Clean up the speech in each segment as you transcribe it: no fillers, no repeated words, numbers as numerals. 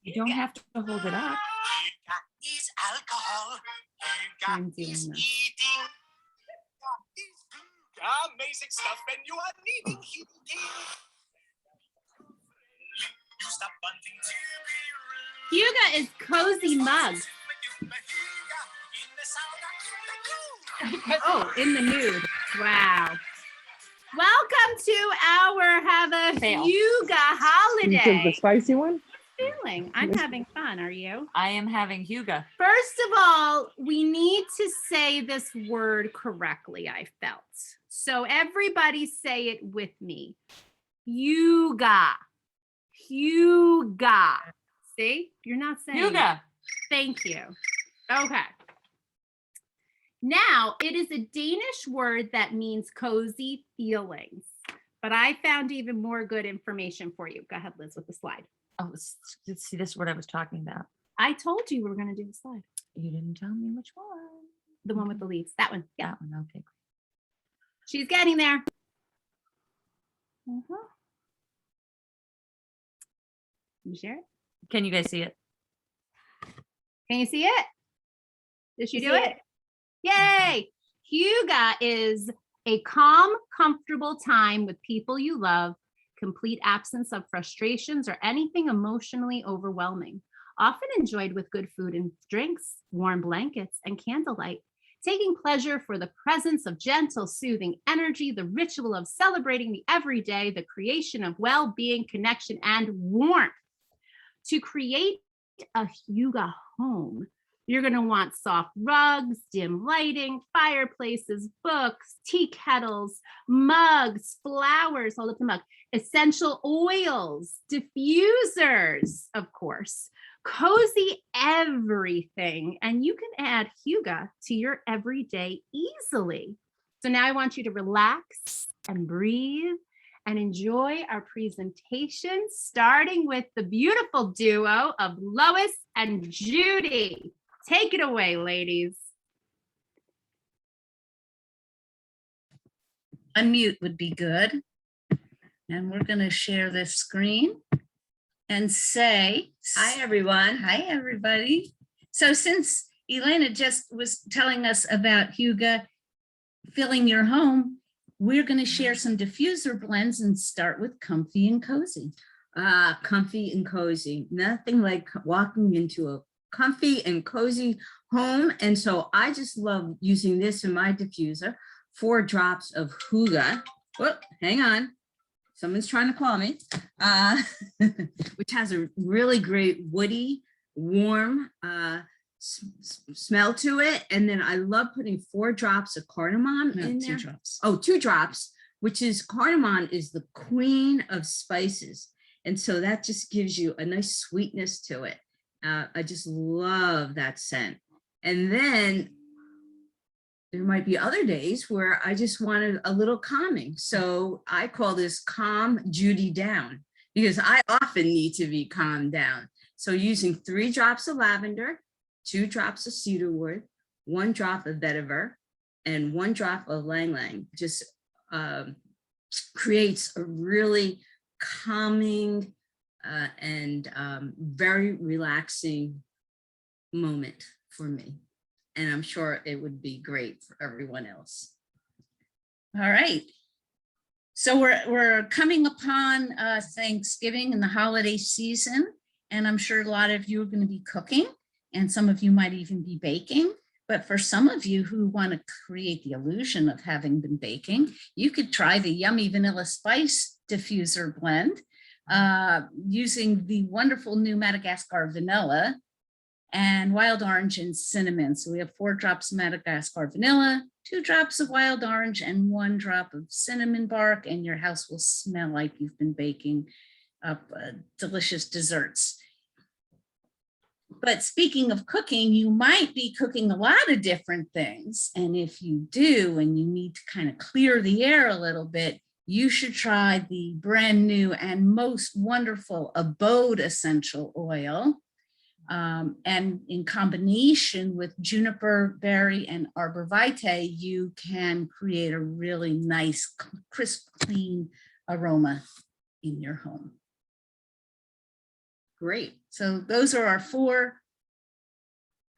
You don't have to hold it up. Hygge is alcohol. I'm Hygge doing is this. eating. Hygge is amazing stuff, and you are needing heating. You stop wanting to be rude. Hygge is cozy mug. Oh, in the nude. Wow. Welcome to our Have a Fail. Hygge You took the holiday. spicy one? Feeling. I'm having fun. Are you? I am having Hygge. First of all, we need to say this word correctly, I felt. So everybody say it with me. Hygge. Hygge. See? You're not saying it. Hygge. Thank you. Okay. Now, it is a Danish word that means cozy feelings, but I found even more good information for you. Go ahead, Liz, with the slide. Oh, see, this is what I was talking about. I told you we were going to do the slide. You didn't tell me which one. The one with the leaves. That one. Yeah. That one. Okay. She's getting there. Can you share it? Can you guys see it? Can you see it? Did she You do see it? Yay! Hygge is a calm, comfortable time with people you love, complete absence of frustrations or anything emotionally overwhelming. Often enjoyed with good food and drinks, warm blankets, and candlelight. Taking pleasure for the presence of gentle, soothing energy, the ritual of celebrating the everyday, the creation of well-being, connection, and warmth. To create a Hygge home, you're going to want soft rugs, dim lighting, fireplaces, books, tea kettles, mugs, flowers, hold up the mug, essential oils, diffusers, of course, cozy everything. And you can add Hygge to your everyday easily. So now I want you to relax and breathe and enjoy our presentation, starting with the beautiful duo of Lois and Judy. Take it away, ladies. Unmute would be good. And we're going to share this screen and say, hi, everyone. Hi, everybody. So since Elena just was telling us about Hygge filling your home, we're going to share some diffuser blends and start with comfy and cozy. Comfy and cozy. Nothing like walking into a comfy and cozy home. And so I just love using this in my diffuser. 4 drops of Hygge. Whoop, hang on. Someone's trying to call me. Which has a really great woody, warm smell to it. And then I love putting 4 drops of cardamom in there. 2 drops. Oh, 2 drops, which is cardamom is the queen of spices. And so that just gives you a nice sweetness to it. I just love that scent. And then there might be other days where I just wanted a little calming. So I call this Calm Judy Down because I often need to be calmed down. So using 3 drops of lavender, 2 drops of cedarwood, 1 drop of vetiver, and 1 drop of ylang ylang just creates a really calming and very relaxing moment for me. And I'm sure it would be great for everyone else. All right. So we're coming upon Thanksgiving and the holiday season, and I'm sure a lot of you are going to be cooking, and some of you might even be baking. But for some of you who want to create the illusion of having been baking, you could try the Yummy Vanilla Spice Diffuser Blend using the wonderful new Madagascar vanilla and wild orange and cinnamon. So we have 4 drops of Madagascar vanilla, 2 drops of wild orange, and 1 drop of cinnamon bark, and your house will smell like you've been baking up delicious desserts. But speaking of cooking, you might be cooking a lot of different things. And if you do, and you need to kind of clear the air a little bit, you should try the brand new and most wonderful Abode Essential Oil. And in combination with juniper berry and arbor vitae, you can create a really nice, crisp, clean aroma in your home. Great. So those are our 4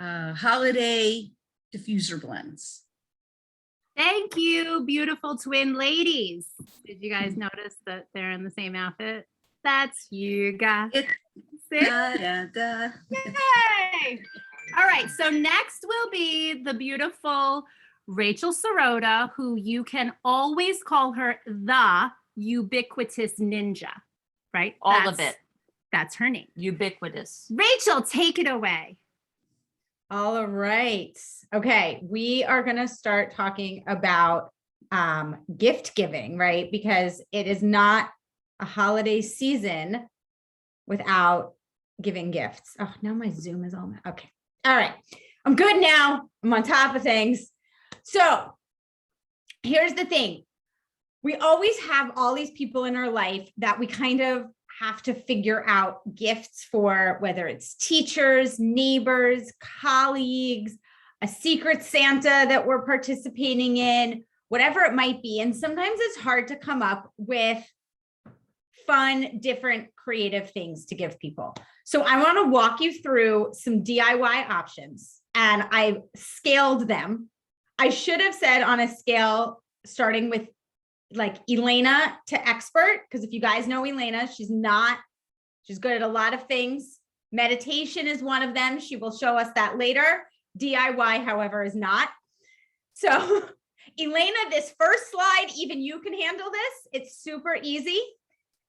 holiday diffuser blends. Thank you, beautiful twin ladies. Did you guys notice that they're in the same outfit? That's Hygge. It- See? Da, da, da. Yay! All right, so next will be the beautiful Rachel Sirota, who you can always call her the ubiquitous ninja, right? All of it. That's her name. Ubiquitous. Rachel, take it away. All right. Okay. We are going to start talking about gift giving, right? Because it is not a holiday season without giving gifts. Oh, now my Zoom is all okay. All right. I'm good now. I'm on top of things. So here's the thing. We always have all these people in our life that we kind of have to figure out gifts for, whether it's teachers, neighbors, colleagues, a secret Santa that we're participating in, whatever it might be. And sometimes it's hard to come up with fun, different, creative things to give people. So I want to walk you through some DIY options, and I've scaled them. I should have said on a scale starting with like Elena to expert, because if you guys know Elena, she's good at a lot of things. Meditation is one of them. She will show us that later. DIY, however, is not. So Elena, this first slide, even you can handle this. It's super easy.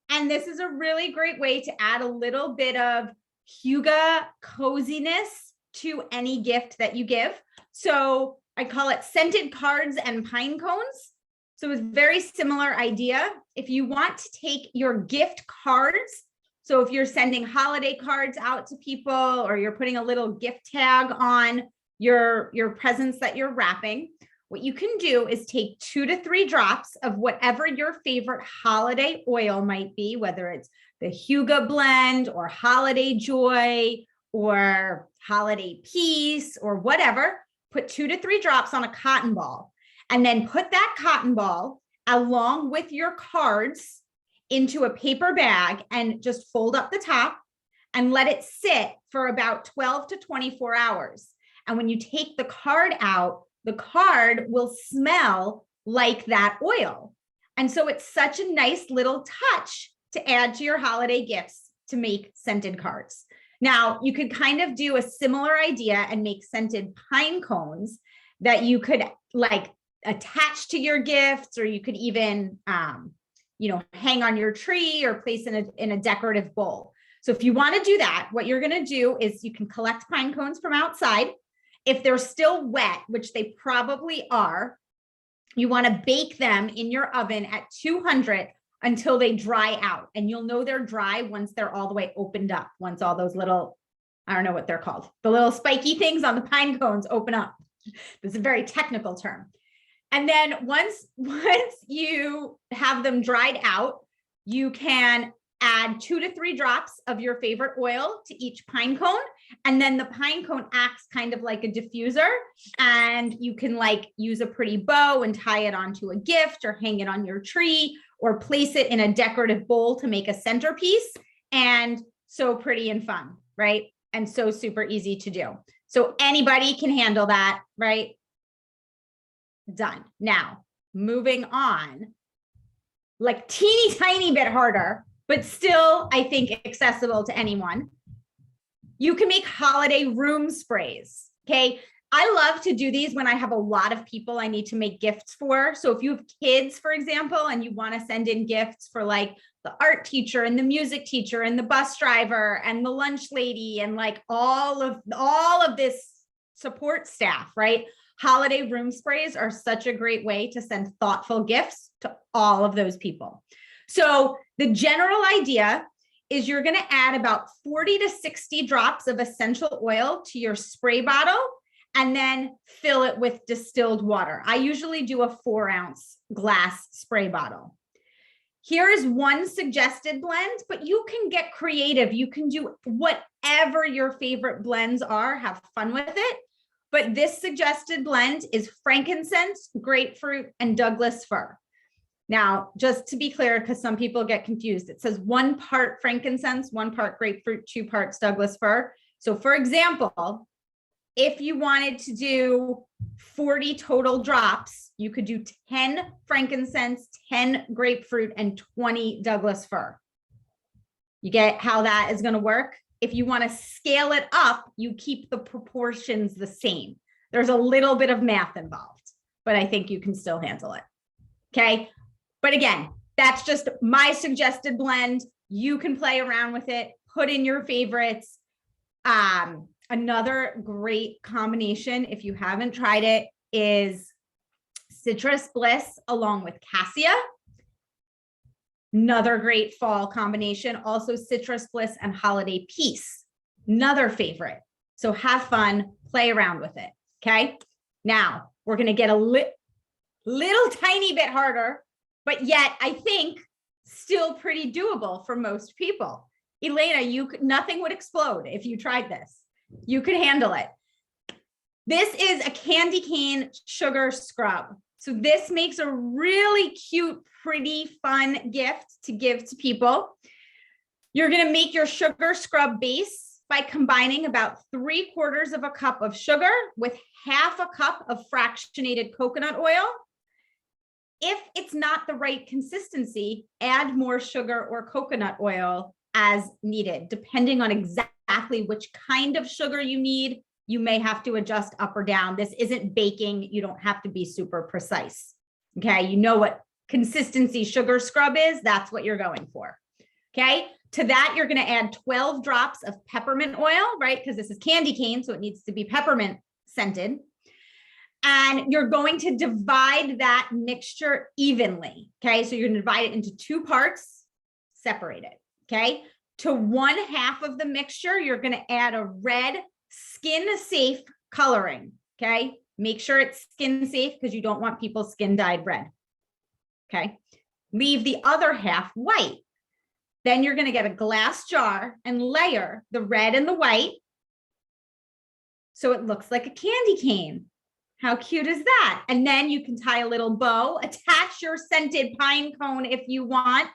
And this is a really great way to add a little bit of Hygge coziness to any gift that you give. So I call it scented cards and pine cones. So it's a very similar idea. If you want to take your gift cards, so if you're sending holiday cards out to people, or you're putting a little gift tag on your presents that you're wrapping, what you can do is take 2 to 3 drops of whatever your favorite holiday oil might be, whether it's the Hygge blend or holiday joy or holiday peace or whatever. Put 2 to 3 drops on a cotton ball, and then put that cotton ball along with your cards into a paper bag and just fold up the top and let it sit for about 12 to 24 hours. And when you take the card out, the card will smell like that oil. And so it's such a nice little touch to add to your holiday gifts to make scented cards. Now, you could kind of do a similar idea and make scented pine cones that you could like attach to your gifts, or you could even, hang on your tree or place in a decorative bowl. So if you want to do that, what you're going to do is you can collect pine cones from outside. If they're still wet, which they probably are, you want to bake them in your oven at 200 until they dry out. And you'll know they're dry once they're all the way opened up, once all those little, I don't know what they're called, the little spiky things on the pine cones open up. This is a very technical term. And then once you have them dried out, you can add 2 to 3 drops of your favorite oil to each pine cone. And then the pine cone acts kind of like a diffuser, and you can like use a pretty bow and tie it onto a gift, or hang it on your tree, or place it in a decorative bowl to make a centerpiece. And so pretty and fun, right? And so super easy to do. So anybody can handle that, right? Done. Now, moving on, like teeny tiny bit harder, but still, I think accessible to anyone. You can make holiday room sprays. Okay. I love to do these when I have a lot of people I need to make gifts for. So if you have kids, for example, and you want to send in gifts for like the art teacher and the music teacher and the bus driver and the lunch lady and like all of this support staff, right? Holiday room sprays are such a great way to send thoughtful gifts to all of those people. So the general idea is you're going to add about 40 to 60 drops of essential oil to your spray bottle, and then fill it with distilled water. I usually do a 4-ounce glass spray bottle. Here is one suggested blend, but you can get creative. You can do whatever your favorite blends are, have fun with it. But this suggested blend is frankincense, grapefruit, and Douglas fir. Now, just to be clear, because some people get confused, it says 1 part frankincense, 1 part grapefruit, 2 parts Douglas fir. So for example, if you wanted to do 40 total drops, you could do 10 frankincense, 10 grapefruit, and 20 Douglas fir. You get how that is going to work? If you want to scale it up, you keep the proportions the same. There's a little bit of math involved, but I think you can still handle it. Okay. But again, that's just my suggested blend. You can play around with it, put in your favorites. Another great combination, if you haven't tried it, is citrus bliss along with cassia. Another great fall combination, also citrus bliss and holiday peace. Another favorite. So have fun, play around with it. Okay. Now we're going to get a little tiny bit harder, but yet I think still pretty doable for most people. Elena, nothing would explode if you tried this. You could handle it. This is a candy cane sugar scrub. So this makes a really cute, pretty, fun gift to give to people. You're going to make your sugar scrub base by combining about 3/4 cup of sugar with 1/2 cup of fractionated coconut oil. If it's not the right consistency, add more sugar or coconut oil as needed, depending on exactly which kind of sugar you need. You may have to adjust up or down. This isn't baking. You don't have to be super precise. Okay. You know what consistency sugar scrub is. That's what you're going for. Okay. To that, you're going to add 12 drops of peppermint oil, right? Because this is candy cane, so it needs to be peppermint scented. And you're going to divide that mixture evenly. Okay. So you're going to divide it into 2 parts, separate it. Okay. To 1/2 of the mixture, you're going to add a red skin safe coloring. Okay. Make sure it's skin safe because you don't want people's skin dyed red. Okay. Leave the other half white. Then you're going to get a glass jar and layer the red and the white so it looks like a candy cane. How cute is that? And then you can tie a little bow, attach your scented pine cone if you want,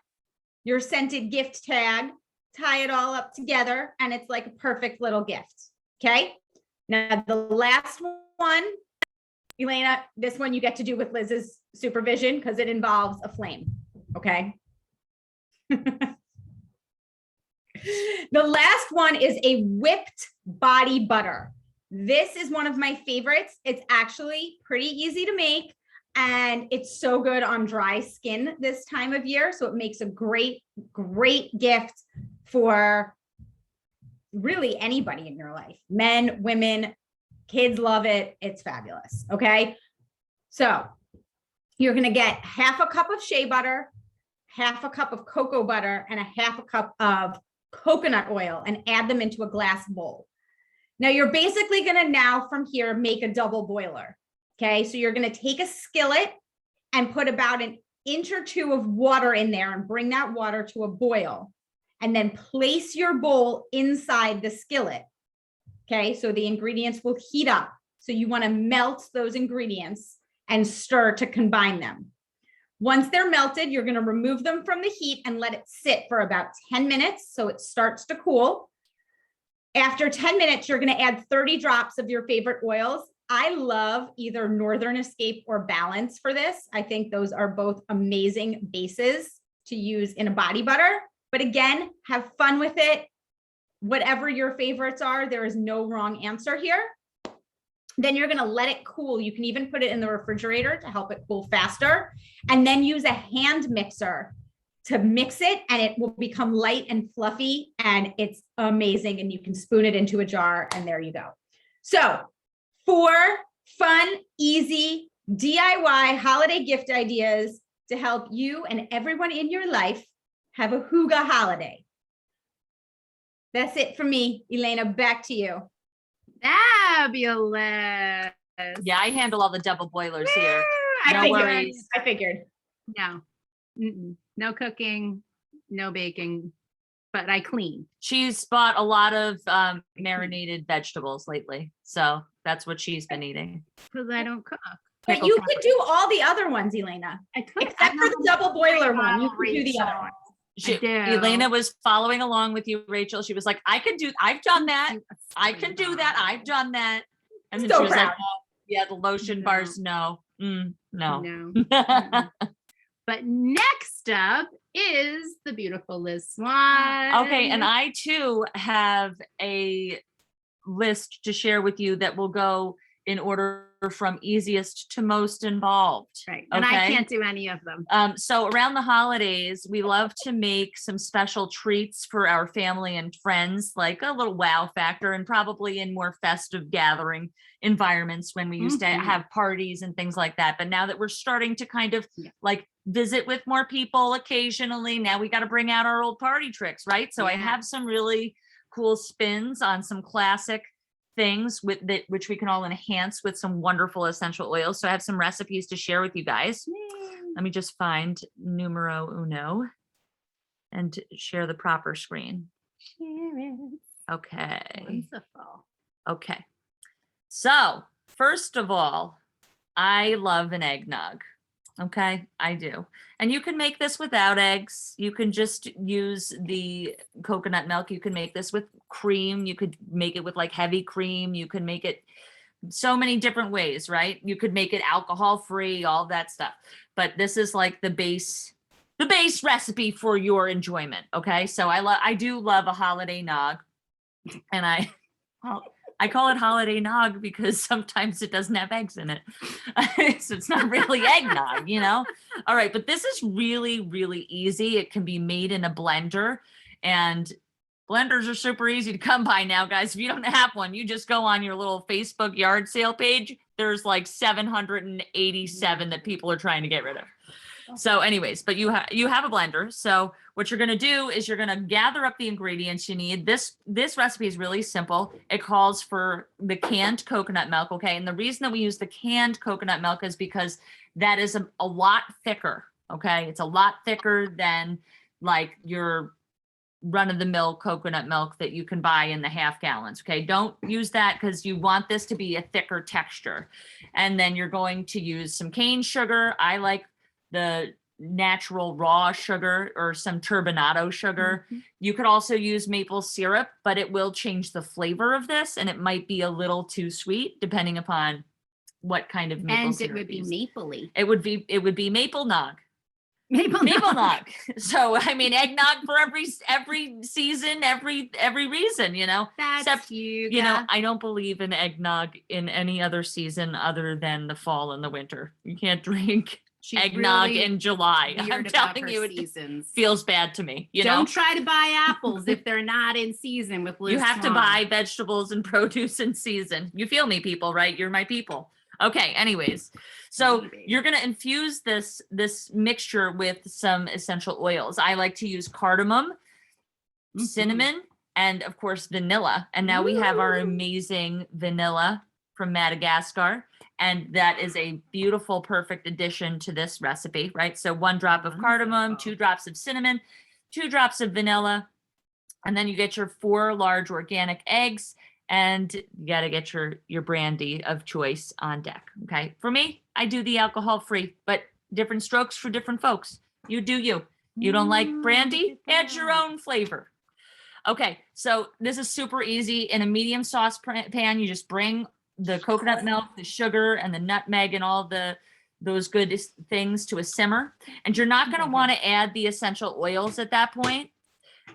your scented gift tag, tie it all up together, and it's like a perfect little gift. Okay. Now the last one, Elena, this one you get to do with Liz's supervision because it involves a flame. Okay. The last one is a whipped body butter. This is one of my favorites. It's actually pretty easy to make and it's so good on dry skin this time of year. So it makes a great, great gift for really anybody in your life. Men, women, kids love it. It's fabulous. Okay. So you're going to get 1/2 cup of shea butter, 1/2 cup of cocoa butter, and 1/2 cup of coconut oil and add them into a glass bowl. Now you're basically going to now from here make a double boiler. Okay. So you're going to take a skillet and put about 1 inch or 2 of water in there and bring that water to a boil and then place your bowl inside the skillet. Okay. So the ingredients will heat up. So you want to melt those ingredients and stir to combine them. Once they're melted, you're going to remove them from the heat and let it sit for about 10 minutes so it starts to cool. After 10 minutes, you're going to add 30 drops of your favorite oils. I love either Northern Escape or Balance for this. I think those are both amazing bases to use in a body butter. But again, have fun with it. Whatever your favorites are, there is no wrong answer here. Then you're going to let it cool. You can even put it in the refrigerator to help it cool faster. And then use a hand mixer to mix it and it will become light and fluffy and it's amazing. And you can spoon it into a jar and there you go. So 4 fun, easy DIY holiday gift ideas to help you and everyone in your life have a Hygge holiday. That's it for me. Elena, back to you. Fabulous. Yeah, I handle all the double boilers here. I No worries. I figured. No, no cooking, no baking, but I clean. She's bought a lot of marinated vegetables lately. So that's what she's been eating. Because I don't cook. But pickled you peppers. could do all the other ones, Elena, I could, except for the double boiler one. You could do the other Rachel. one. She- do. Elena was following along with you, Rachel. She was like, I've done that. I can do that. I've done that. And then So she was like, proud. oh, yeah, the lotion No. bars, no. No. No. Mm-mm. But next up is the beautiful Liz Swan. Okay, and I too have a list to share with you that will go in order from easiest to most involved. Right. And I okay? can't do any of them. So around the holidays, we love to make some special treats for our family and friends, like a little wow factor, and probably in more festive gathering environments when we used to Mhm. have parties and things like that. But now that we're starting to kind of Yeah. like visit with more people occasionally, now we got to bring out our old party tricks, right? So I Yeah. have some really cool spins on some classic things with that, which we can all enhance with some wonderful essential oils. So I have some recipes to share with you guys. Let me just find numero uno and share the proper screen. Okay. Wonderful. Okay. So first of all, I love an eggnog. Okay, I do. And you can make this without eggs. You can just use the coconut milk. You can make this with cream. You could make it with like heavy cream. You can make it so many different ways, right? You could make it alcohol free, all that stuff. But this is like the base recipe for your enjoyment. Okay. So I do love a holiday nog. And I call it holiday nog because sometimes it doesn't have eggs in it. So it's not really eggnog, you know? All right, but this is really, really easy. It can be made in a blender, and blenders are super easy to come by now, guys. If you don't have one, you just go on your little Facebook yard sale page. There's like 787 that people are trying to get rid of. So anyways, but you have a blender. So what you're going to do is you're going to gather up the ingredients you need. This recipe is really simple. It calls for the canned coconut milk. Okay. And the reason that we use the canned coconut milk is because that is a lot thicker. Okay. It's a lot thicker than like your run of the mill coconut milk that you can buy in the half gallons. Okay. Don't use that because you want this to be a thicker texture. And then you're going to use some cane sugar. I like the natural raw sugar or some turbinado sugar. Mhm. You could also use maple syrup, but it will change the flavor of this and it might be a little too sweet depending upon what kind of maple And syrup it would be you use. mapley. It would be maple nog. Maple Maple nog. nog. So I mean eggnog for every season, every reason, you know. That's Except, you. you know, I don't believe in eggnog in any other season other than the fall and the winter. You can't drink She's eggnog really in July. I'm weird about telling her you, it seasons. feels bad to me. You Don't know, try to buy apples if they're not in season with Liz you have to Swan. buy vegetables and produce in season. You feel me, people, right? You're my people. Okay. Anyways, so Maybe. you're going to infuse this mixture with some essential oils. I like to use cardamom, Mhm. cinnamon, and of course vanilla. And now we have our amazing vanilla from Madagascar. And that is a beautiful, perfect addition to this recipe, right? So 1 drop of cardamom, Wonderful. 2 drops of cinnamon, 2 drops of vanilla, and then you get your 4 large organic eggs, and you got to get your brandy of choice on deck. Okay. For me, I do the alcohol free, but different strokes for different folks. You do you. You don't like brandy? Add your own flavor. Okay, so this is super easy. In a medium sauce pan, you just bring the coconut milk, the sugar, and the nutmeg, and all those good things to a simmer. And you're not going to want to add the essential oils at that point.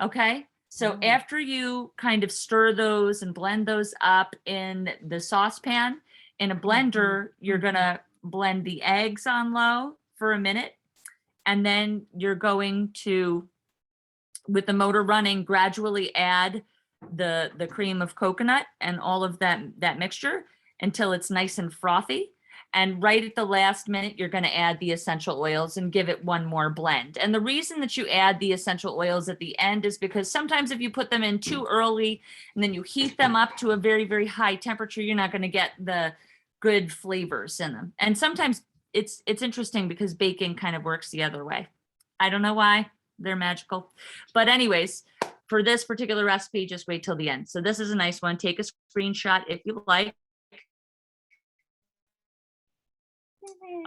Okay, so after you kind of stir those and blend those up in the saucepan, in a blender, you're going to blend the eggs on low for a minute, and then you're going to, with the motor running, gradually add the cream of coconut and all of that mixture until it's nice and frothy. And right at the last minute, you're going to add the essential oils and give it one more blend. And the reason that you add the essential oils at the end is because sometimes if you put them in too early and then you heat them up to a very, very high temperature, you're not going to get the good flavors in them. And sometimes it's interesting because baking kind of works the other way. I don't know why. They're magical. But anyways, for this particular recipe, just wait till the end. So this is a nice one. Take a screenshot if you like.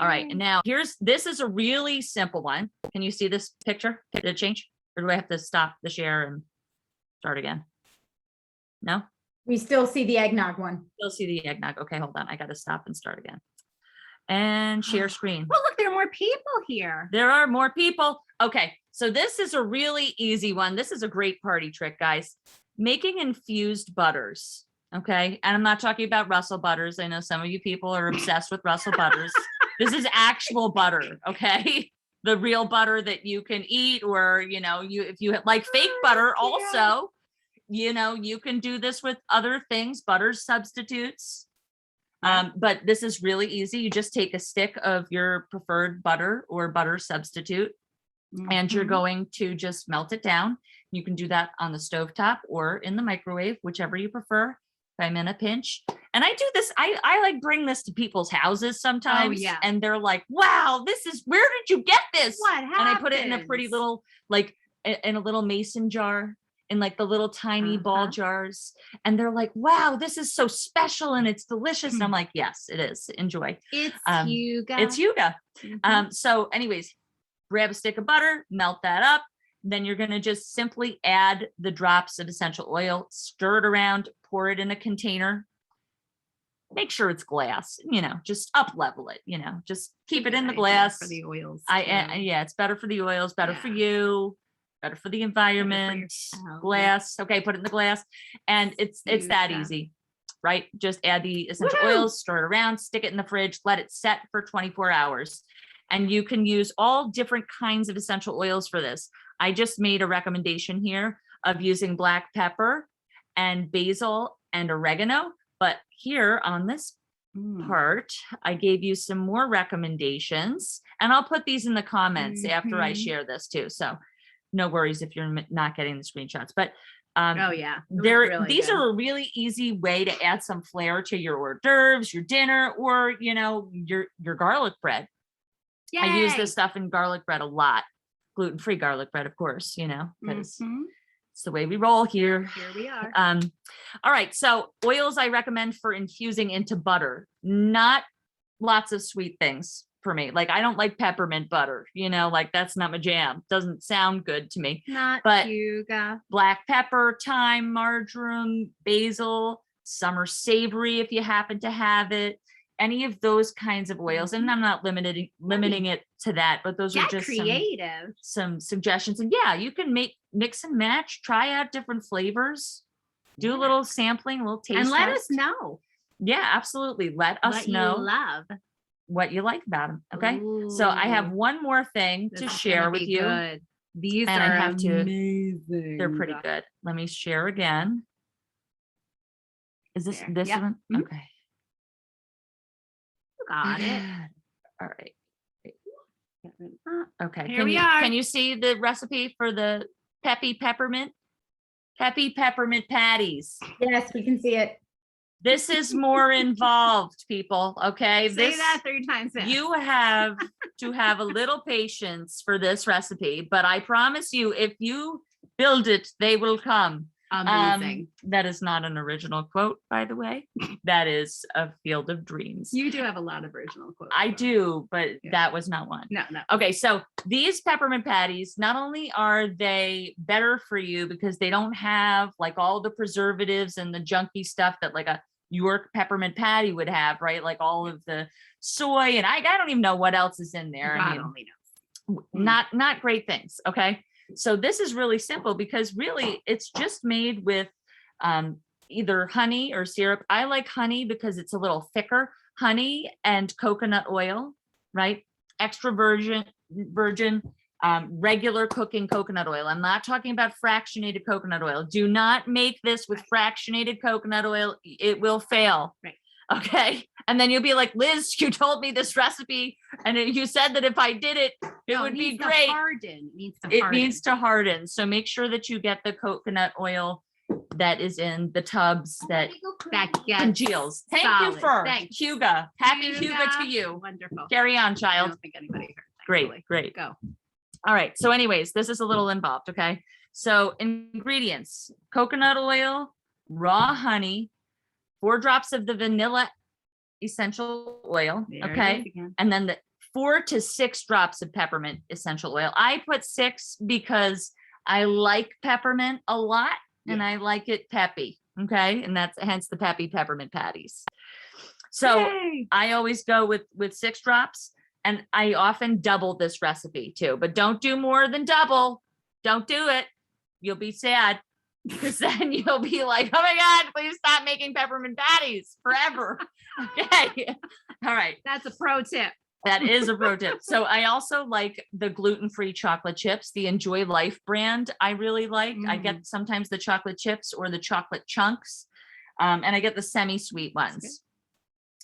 All right, and now this is a really simple one. Can you see this picture? Did it change? Or do I have to stop the share and start again? No? We still see the eggnog one. You'll see the eggnog. Okay, hold on. I got to stop and start again. And share screen. Oh, look, there are more people here. There are more people. Okay, so this is a really easy one. This is a great party trick, guys. Making infused butters. Okay, and I'm not talking about Russell butters. I know some of you people are obsessed with Russell butters. This is actual butter, okay? The real butter that you can eat, or if you like fake butter also, you can do this with other things, butter substitutes. But this is really easy. You just take a stick of your preferred butter or butter substitute, and you're going to just melt it down. You can do that on the stovetop or in the microwave, whichever you prefer. If I'm in a pinch. And I do this, I like bring this to people's houses sometimes. yeah. And they're like, wow, where did you get this? What And I put it in a pretty happens? little, like in a little mason jar, in like the little tiny ball jars. And they're like, wow, this is so special and it's delicious. And I'm like, yes, it is. Enjoy. It's Hygge. It's Hygge. Mhm. So anyways, grab a stick of butter, melt that up. Then you're going to just simply add the drops of essential oil, stir it around, pour it in a container. Make sure it's glass, just up level it, just keep it in the Idea glass. for the oils. Yeah, it's better for the oils, better for you, better for the environment. yourself. Glass. Okay, put it in the glass. And it's that Hygge. easy, right? Just add the essential Woohoo! oils, stir it around, stick it in the fridge, let it set for 24 hours. And you can use all different kinds of essential oils for this. I just made a recommendation here of using black pepper and basil and oregano. But here on this part, I gave you some more recommendations, and I'll put these in the comments after I share this too. So no worries if you're not getting the screenshots, but Oh yeah. It was really these good. are a really easy way to add some flair to your hors d'oeuvres, your dinner, or your garlic bread. I use Yay! this stuff in garlic bread a lot. Gluten-free garlic bread, of course, because Mhm. it's the way we roll here. Here we are. All right. So oils I recommend for infusing into butter, not lots of sweet things for me. Like I don't like peppermint butter, like that's not my jam. Doesn't sound good to me. Not but- Hygge. Black pepper, thyme, marjoram, basil, summer savory if you happen to have it. Any of those kinds of oils. And I'm not limiting it to that, but those are Get just creative. some suggestions. And yeah, you can mix and match, try out different flavors, do a little sampling, a little taste And let test. us know Yeah, absolutely. Let us what you know love. what you like about them. Okay. So I have Ooh, one more thing this to is gonna share with be you. good. These And I are have to- amazing. They're pretty good. Let me share again. Is There. this Yep. one? Mhm. Okay. Got it. All right. Uh, Okay. Here we are. Can you see the recipe for the peppy peppermint patties? Yes, we can see it. This is more involved, people. Okay. Say that 3 times fast. You have to have a little patience for this recipe, but I promise you, if you build it, they will come. Amazing. That is not an original quote, by the way. That is a Field of Dreams. You do have a lot of original quotes. I though. do, but Yeah. that was not one. No. Okay, so these peppermint patties, not only are they better for you because they don't have like all the preservatives and the junky stuff that like a York peppermint patty would have, right? Like all of the soy and I don't even know what else is in there. God only knows. Not great things. Okay. So this is really simple because really it's just made with either honey or syrup. I like honey because it's a little thicker. Honey and coconut oil, right? Extra virgin, regular cooking coconut oil. I'm not talking about fractionated coconut oil. Do not make this with fractionated coconut oil. It will fail. Right. Okay. And then you'll be like, Liz, you told me this recipe and you said that if I did it, it No, would be needs to great. harden. It needs to It harden. needs to harden. So make sure that you get the coconut oil that is in the tubs that that gets congeals. Thank you solid. for Thanks. Hygge. Happy Hygge to Hygge. you. Wonderful. Carry on, I child. don't think anybody heard that. Great, really. great. Go. All right. So anyways, this is a little involved. Okay. So ingredients, coconut oil, raw honey, 4 drops of the vanilla essential oil. There it Okay. is again. And then the 4 to 6 drops of peppermint essential oil. I put 6 because I like peppermint a lot and I like it peppy. Okay. And that's hence the peppy peppermint patties. So Yay. I always go with 6 drops, and I often double this recipe too, but don't do more than double. Don't do it. You'll be sad because then you'll be like, oh my God, please stop making peppermint patties forever. Okay. All right. That's a pro tip. That is a pro tip. So I also like the gluten-free chocolate chips, the Enjoy Life brand. I really like. I get sometimes the chocolate chips or the chocolate chunks, and I get the semi-sweet ones.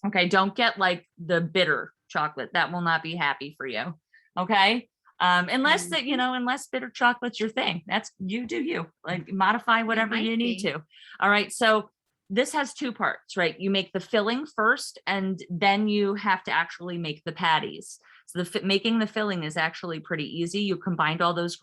Okay, don't get like the bitter chocolate. That will not be happy for you. Okay, unless that unless bitter chocolate's your thing. That's you do you. Like modify whatever might you need be. to. All right, so. This has 2 parts, right? You make the filling first, and then you have to actually make the patties. So making the filling is actually pretty easy. You combined all those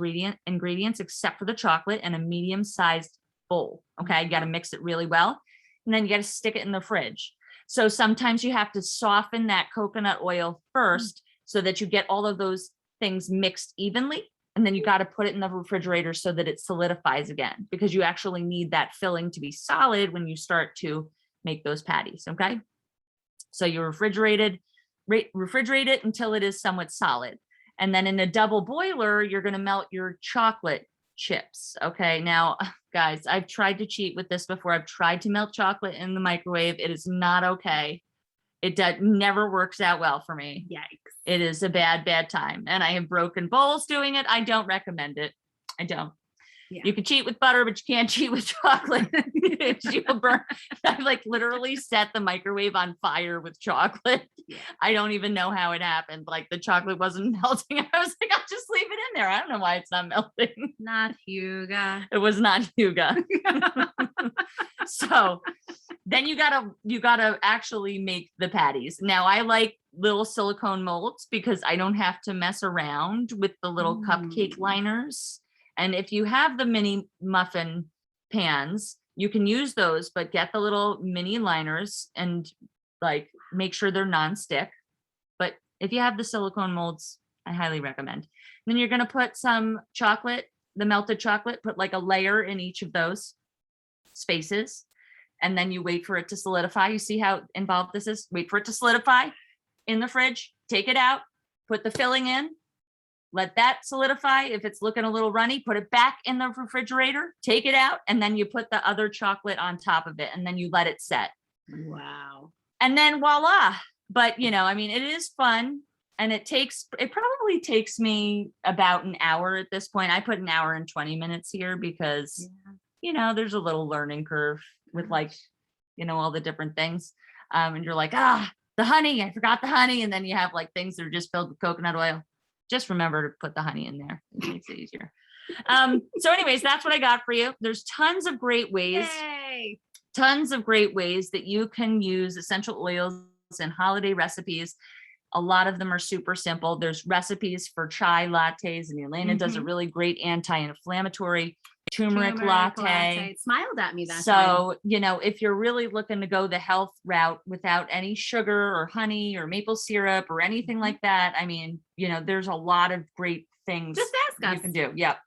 ingredients except for the chocolate in a medium-sized bowl. Okay, you got to mix it really well, and then you got to stick it in the fridge. So sometimes you have to soften that coconut oil first so that you get all of those things mixed evenly. And then you got to put it in the refrigerator so that it solidifies again, because you actually need that filling to be solid when you start to make those patties. Okay. So you refrigerate it until it is somewhat solid. And then in a double boiler, you're going to melt your chocolate chips. Okay. Now, guys, I've tried to cheat with this before. I've tried to melt chocolate in the microwave. It is not okay. It never works out well for me. Yikes. It is a bad time. And I have broken bowls doing it. I don't recommend it. I don't. Yeah. You can cheat with butter, but you can't cheat with chocolate. You'll burn. I've like literally set the microwave on fire with chocolate. Yeah. I don't even know how it happened. Like the chocolate wasn't melting. I was like, I'll just leave it in there. I don't know why it's not melting. Not Hygge. It was not Hygge. So then you gotta actually make the patties. Now I like little silicone molds because I don't have to mess around with the little cupcake liners. And if you have the mini muffin pans, you can use those, but get the little mini liners and like make sure they're non-stick. But if you have the silicone molds, I highly recommend. Then you're gonna put some chocolate, the melted chocolate, put like a layer in each of those spaces. And then you wait for it to solidify. You see how involved this is? Wait for it to solidify in the fridge, take it out, put the filling in, let that solidify. If it's looking a little runny, put it back in the refrigerator, take it out, and then you put the other chocolate on top of it, and then you let it set. Wow. And then voila. But it is fun. And it probably takes me about an hour at this point. I put an hour and 20 minutes here because there's a little learning curve with all the different things. And you're like, the honey, I forgot the honey. And then you have like things that are just filled with coconut oil. Just remember to put the honey in there. It makes it easier. So anyways, that's what I got for you. There's tons of great ways that you can use essential oils in holiday recipes. A lot of them are super simple. There's recipes for chai lattes, and Elena does a really great anti-inflammatory turmeric latte. Smiled at me that time. So, if you're really looking to go the health route without any sugar or honey or maple syrup or anything like that, there's a lot of great things Just ask us. you can do. Yep.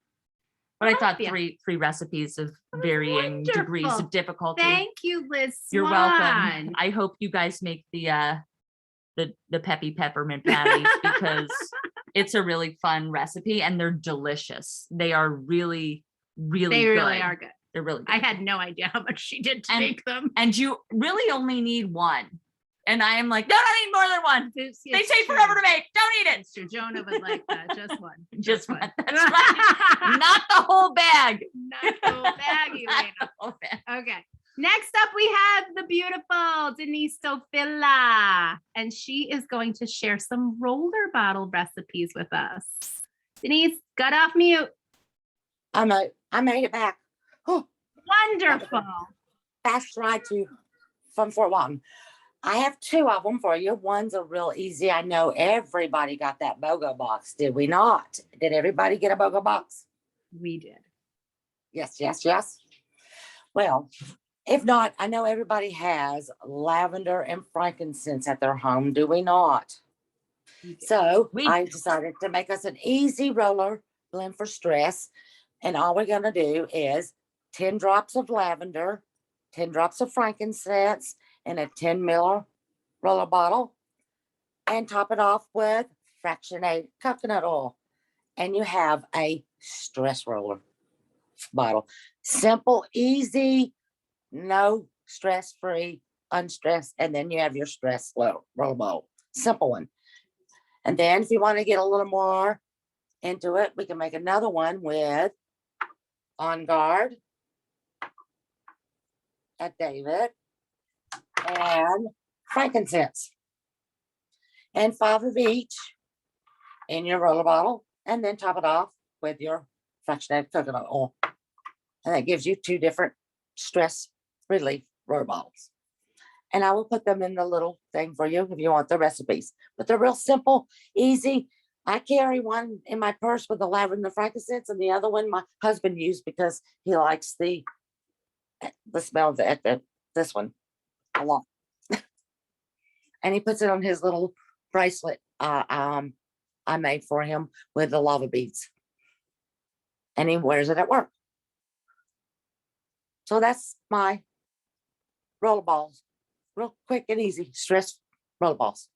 But I thought three recipes of varying degrees wonderful. of difficulty. Thank you, Liz. You're Swan. welcome. I hope you guys make the peppy peppermint patties because it's a really fun recipe and they're delicious. They are really good. Really are good. They're really good. I had no idea how much she did to make them. And you really only need one. And I am like, no, I need more than one. They take forever to make. Don't eat it. It's true. Jonah would like that. Just one. Just one. That's right. Not the whole bag. Not the whole bag, Not the whole bag. Okay. Next up, we have the beautiful Denise Stofilla, and she is going to share some roller bottle recipes with us. Denise, got off mute. I made it back. Oh, Wonderful. fast ride from Fort Walton. I have 2 of them for you. One's a real easy. I know everybody got that BOGO box. Did we not? Did everybody get a BOGO box? We did. Yes. Well, If not, I know everybody has lavender and frankincense at their home, do we not? So We- I decided to make us an easy roller blend for stress. And all we're gonna do is 10 drops of lavender, 10 drops of frankincense in a 10 ml roller bottle, and top it off with fractionated coconut oil. And you have a stress roller bottle. Simple, easy, no stress free, unstressed. And then you have your stress roller bottle. Simple one. And then if you want to get a little more into it, we can make another one with On Guard at David and frankincense. And 5 of each in your roller bottle, and then top it off with your fractionated coconut oil. And that gives you 2 different stress relief roller bottles. And I will put them in the little thing for you if you want the recipes. But they're real simple, easy. I carry one in my purse with the lavender frankincense, and the other one my husband used because he likes the smell of this one a lot. And he puts it on his little bracelet I made for him with the lava beads. And he wears it at work. So that's my roller balls. Real quick and easy, stress roller balls.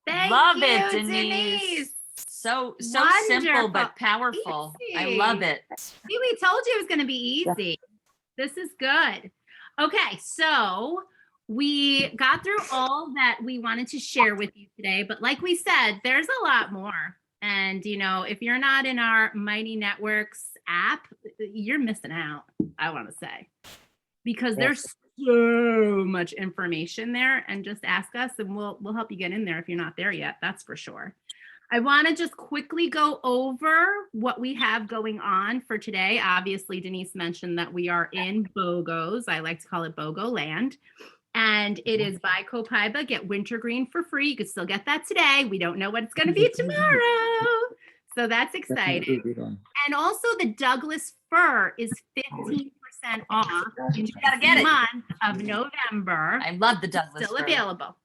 Thank Love you, it, Denise. So simple Wonderful. but powerful. I love Easy. it. See, we told you it was going to be easy. This is good. Okay, so we got through all that we wanted to share with you today, but like we said, there's a lot more. And, you know, if you're not in our Mighty Networks app, you're missing out, I want to say, because there's so much information there. And just ask us and we'll help you get in there if you're not there yet. That's for sure. I want to just quickly go over what we have going on for today. Obviously, Denise mentioned that we are in BOGOs. I like to call it BOGO land. And it is by Copaiba. Get wintergreen for free. You could still get that today. We don't know what it's going to be tomorrow. So that's exciting. And also the Douglas fir is 15% off in gotta get the it. month of November. I love the Douglas Still fir. available.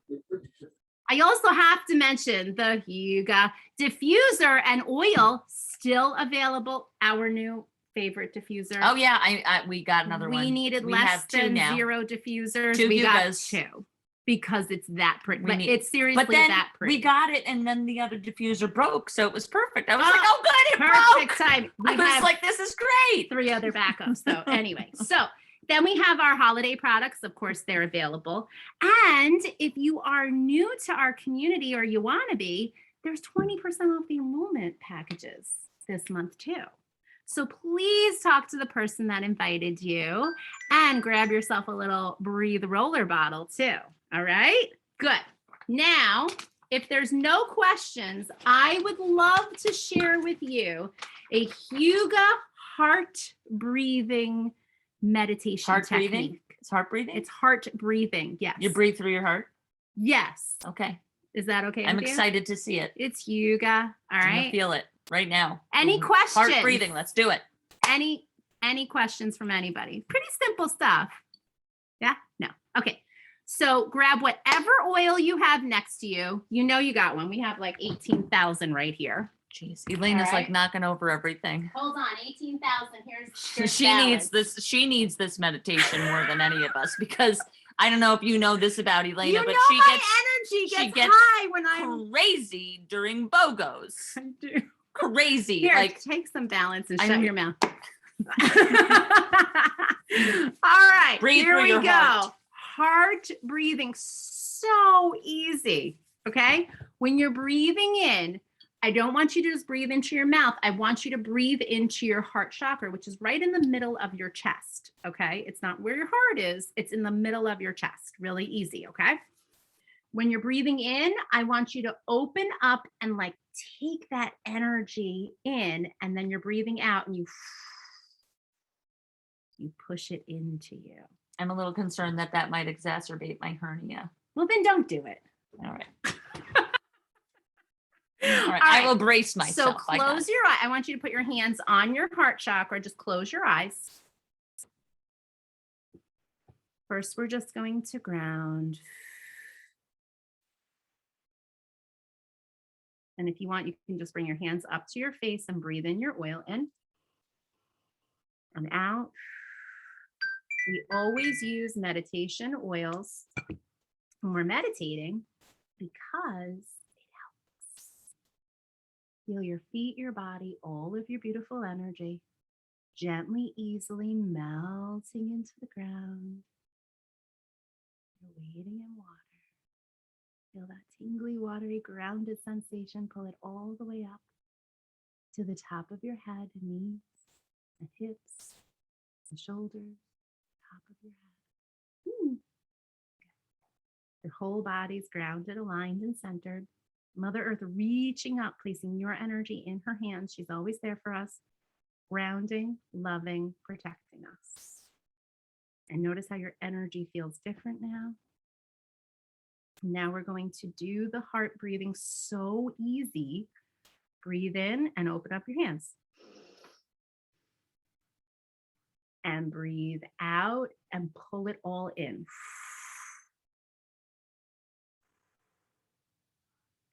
I also have to mention the Hygge diffuser and oil, still available. Our new favorite diffuser. Oh yeah, we got another one. We needed We less have 2 than now. 0 diffusers. 2 we got Hygges. 2 because it's that pretty. We But need- it's seriously But then that pretty. we got it, and then the other diffuser broke, so it was perfect. I was like, Oh, "Oh, good, it perfect broke!" time. We I was have like, "This is great." 3 other backups. So anyway, so then we have our holiday products. Of course, they're available. And if you are new to our community or you want to be, there's 20% off the enrollment packages this month too. So please talk to the person that invited you and grab yourself a little Breathe roller bottle too. All right, good. Now, if there's no questions, I would love to share with you a Hygge heart breathing meditation Heart breathing. technique. It's heart breathing. It's heart breathing. Yes. You breathe through your heart. Yes. Okay, Is that okay? I'm with you? excited to see it. It's Hygge. All I'm gonna right. feel it right now. Any Mhm. questions? Heart breathing. Let's do it. Any questions from anybody? Pretty simple stuff. Yeah? No. Okay. So grab whatever oil you have next to you. You know you got one. We have like 18,000 right here. Jeez, Elena's All like right. knocking over everything. Hold on, 18,000. Here's She needs this. She needs this meditation more than any of us, because I don't know if you know this about Elena, You but know she my gets energy gets gets high when I'm crazy during BOGOs. Crazy, Here, like take some balance and I shut mean- your mouth. All right, Breathe here through we your go. heart. Heart breathing, so easy. Okay, when you're breathing in, I don't want you to just breathe into your mouth. I want you to breathe into your heart chakra, which is right in the middle of your chest. Okay, it's not where your heart is, it's in the middle of your chest. Really easy. Okay. When you're breathing in, I want you to open up and like take that energy in, and then you're breathing out and you push it into you. I'm a little concerned that might exacerbate my hernia. Well, then don't do it. All right. All right. I will brace So myself. I got close your eye. I want you to put your hands on your heart chakra. Just close your eyes. First, we're just going to ground. And if you want, you can just bring your hands up to your face and breathe in your oil in and out. We always use meditation oils when we're meditating because it helps. Feel your feet, your body, all of your beautiful energy gently, easily melting into the ground. You're wading in water. Feel that tingly, watery, grounded sensation. Pull it all the way up to the top of your head, knees, the hips, the shoulders, top of your head. Your whole body's grounded, aligned, and centered. Mother Earth reaching up, placing your energy in her hands. She's always there for us, grounding, loving, protecting us. And notice how your energy feels different now. Now we're going to do the heart breathing so easy. Breathe in and open up your hands. And breathe out and pull it all in.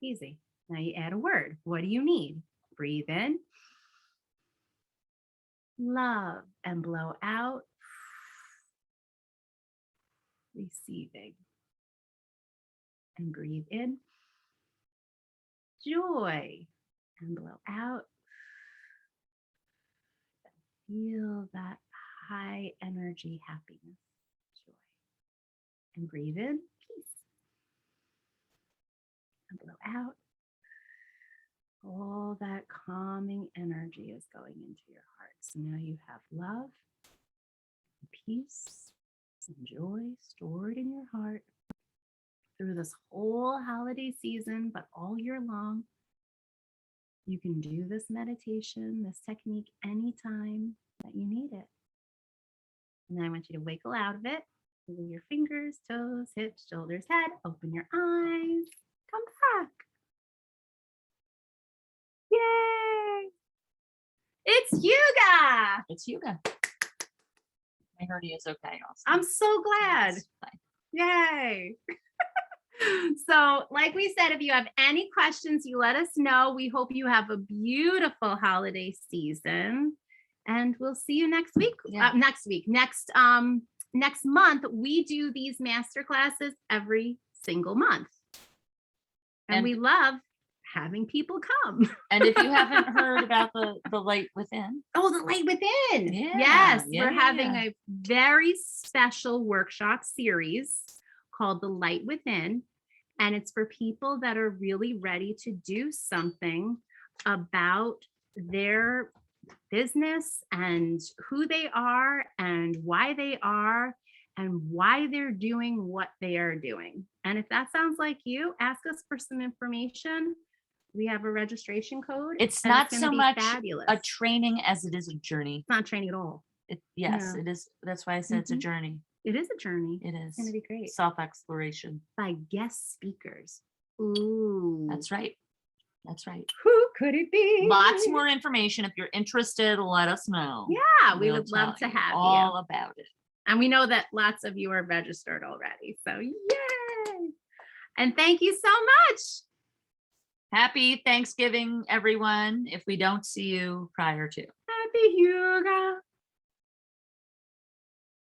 Easy. Now you add a word. What do you need? Breathe in. Love and blow out. Receiving. And breathe in. Joy and blow out. Feel that high energy happiness, joy. And breathe in, peace. And blow out. All that calming energy is going into your heart. So now you have love, and peace, and joy stored in your heart through this whole holiday season, but all year long. You can do this meditation, this technique anytime that you need it. And then I want you to wiggle out of it. Wiggle your fingers, toes, hips, shoulders, head. Open your eyes. Come back. Yay! It's Hygge. It's Hygge. My hernia is okay also. I'm so glad. It's fine. Yay. So, like we said, if you have any questions, you let us know. We hope you have a beautiful holiday season, and we'll see you next week. Yeah. Next month, we do these master classes every single month, and we love having people come. And if you haven't heard about the light within. Oh, the light within. Yeah, Yes, yeah, we're having yeah. a very special workshop series called The Light Within. And it's for people that are really ready to do something about their business and who they are and why they're doing what they are doing. And if that sounds like you, ask us for some information. We have a registration code. It's and not gonna so be much fabulous. a training as it is a journey. It's not training at all. Yes, No. it is. That's why I said it's a Mhm. journey. It is a journey. It It's going to is be great. self-exploration. By guest speakers. Ooh. That's right. That's right. Who could it be? Lots more information. If you're interested, let us know. Yeah, we We'll would love to tell you have all you. about it. And we know that lots of you are registered already. So yay. And thank you so much. Happy Thanksgiving, everyone, if we don't see you prior to. Happy Hygge.